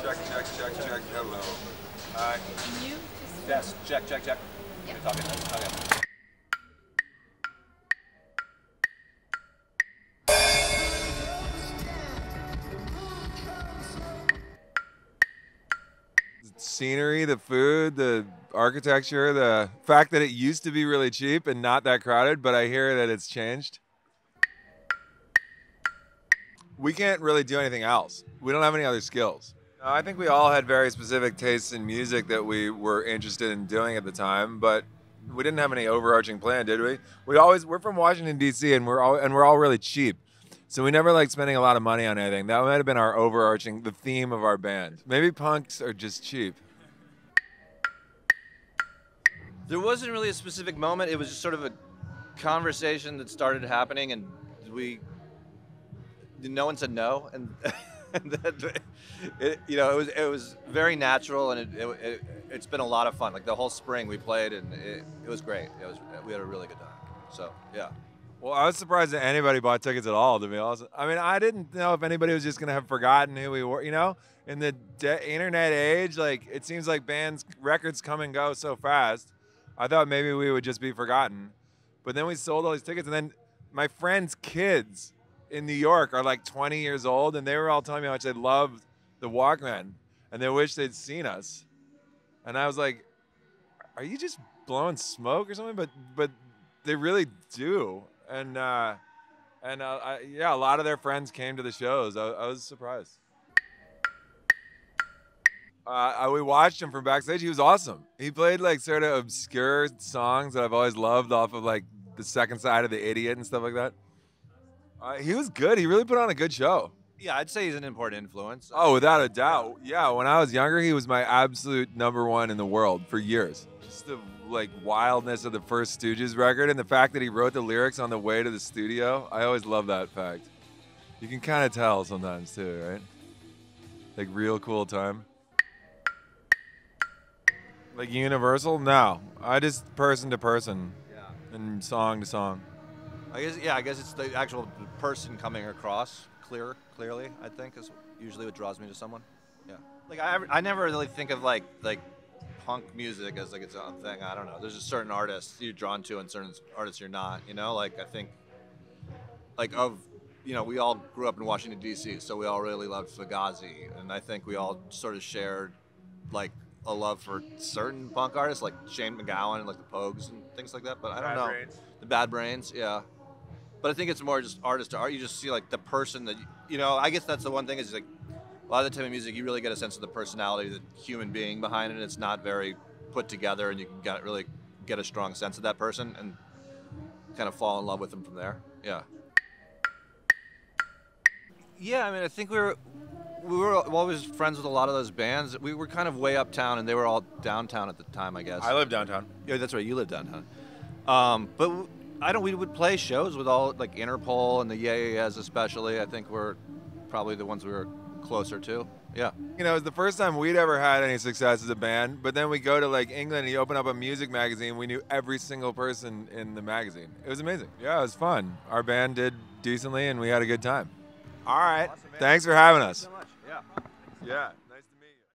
Check. Hello. Hi. Can you Yes. Check. Yeah. You're talking. Okay. Scenery, the food, the architecture, the fact that it used to be really cheap and not that crowded, but I hear that it's changed. We can't really do anything else. We don't have any other skills. I think we all had very specific tastes in music that we were interested in doing at the time, but we didn't have any overarching plan, did we? We're from Washington D.C. and we're all really cheap. So we never liked spending a lot of money on anything. That might have been our overarching, the theme of our band. Maybe punks are just cheap. There wasn't really a specific moment. It was just sort of a conversation that started happening, and no one said no, and, and that, it was very natural, and it's been a lot of fun. Like the whole spring we played, and it was great. We had a really good time. So yeah. Well, I was surprised that anybody bought tickets at all, to be honest. I mean, I didn't know if anybody was just going to have forgotten who we were, In the internet age, like, it seems like records come and go so fast. I thought maybe we would just be forgotten. But then we sold all these tickets, and then my friends' kids in New York are like 20 years old, and they were all telling me how much they loved the Walkmen, and they wish they'd seen us. And I was like, are you just blowing smoke or something? But they really do. And a lot of their friends came to the shows. I was surprised. We watched him from backstage. He was awesome. He played like sort of obscure songs that I've always loved off of like the second side of The Idiot and stuff like that. He was good. He really put on a good show. Yeah, I'd say he's an important influence. Oh, without a doubt. Yeah, when I was younger, he was my absolute #1 in the world for years. Just the like wildness of the First Stooges record and the fact that he wrote the lyrics on the way to the studio. I always love that fact. You can kind of tell sometimes too, right? Like real cool time. Like Universal? No. I just person to person. Yeah. And song to song. I guess it's the actual person coming across clearly, I think, is usually what draws me to someone. Yeah. Like I never really think of like punk music as like its own thing. I don't know. There's just certain artists you're drawn to and certain artists you're not, Like I think we all grew up in Washington D.C., so we all really loved Fugazi, and I think we all sort of shared like a love for certain punk artists like Shane MacGowan and like the Pogues and things like that, but I don't know. The Bad Brains, yeah. But I think it's more just artist to art. You just see like the person that I guess that's the one thing is like a lot of the time in music you really get a sense of the personality, the human being behind it. It's not very put together, and you can really get a strong sense of that person and kind of fall in love with them from there. Yeah. Yeah, I mean, I think we were always friends with a lot of those bands. We were kind of way uptown, and they were all downtown at the time, I guess. I live downtown. Yeah, that's right. You live downtown. But we would play shows with all like Interpol and the Yeah Yeah Yeahs especially. I think we're probably the ones we were closer to. Yeah. It was the first time we'd ever had any success as a band, but then we go to like England and you open up a music magazine. We knew every single person in the magazine. It was amazing. Yeah, it was fun. Our band did decently and we had a good time. All right. Awesome, thanks for having us. Thanks so much. Yeah. Yeah.